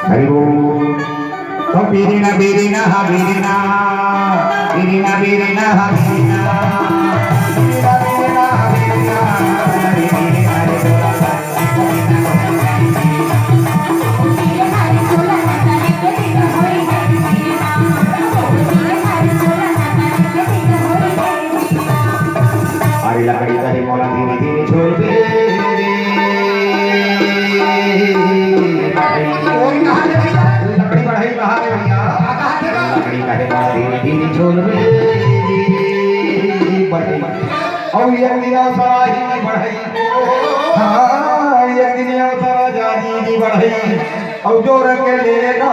हरि बोल। तो बीरिना बीरिना हा बीरिना बीरिना बीरिना हा बीरिना बीरिना बीरिना हा बीरिना हरि हरि हरि हरि लकड़ी करे मोला धीरे धीरे छोड़ दे लकड़ी बढ़ाई बाहर भैया लकड़ी करे मोला धीरे धीरे छोड़ दे बढ़ाई और एक दिन सारा ही बढ़ाई हाँ एक दिन सारा जाजी की बढ़ाई और जो रंग लेगा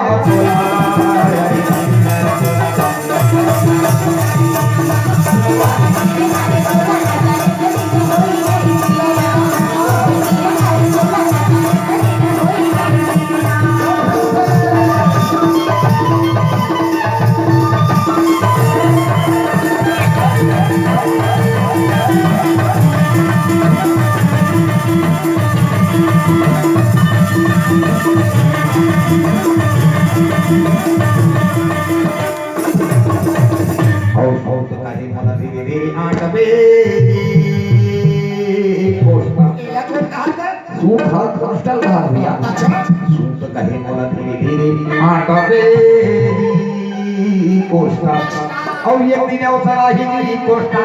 और एक दिन अवसरा ही कोष्टा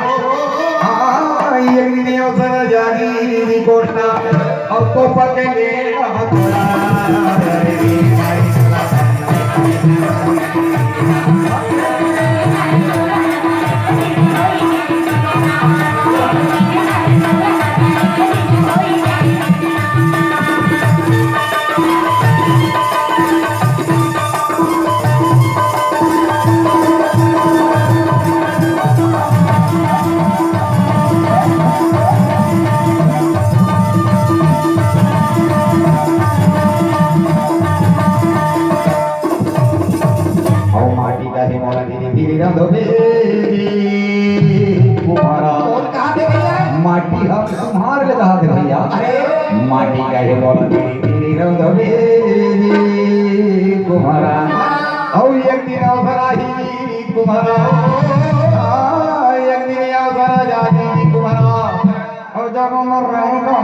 हाँ एक दिन अवसरा जागी कोष्टा और तो पकड़े माटी हम तुम्हारे लगा दे भैया माटी का है बोला तेरी रंग तुम्हारा और एक दिन अवसरा ही तुम्हारा एक दिन अवसरा जानी तुम्हारा और जब मर रहूंगा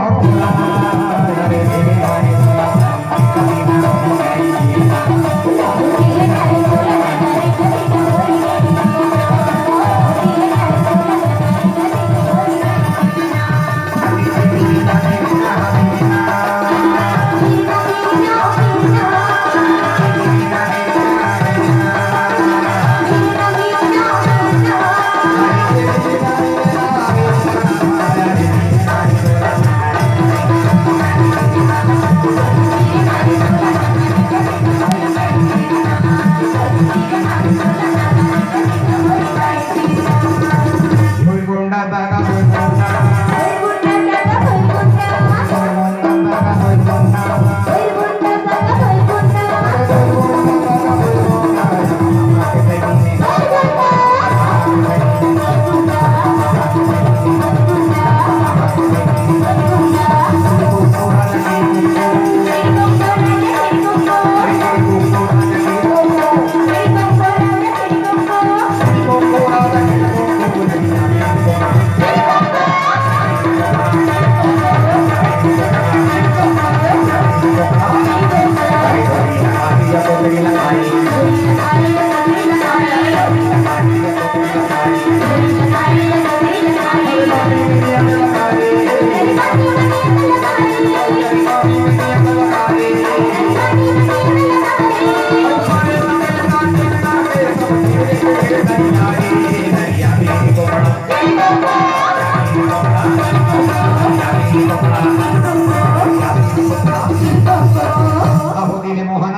मोहन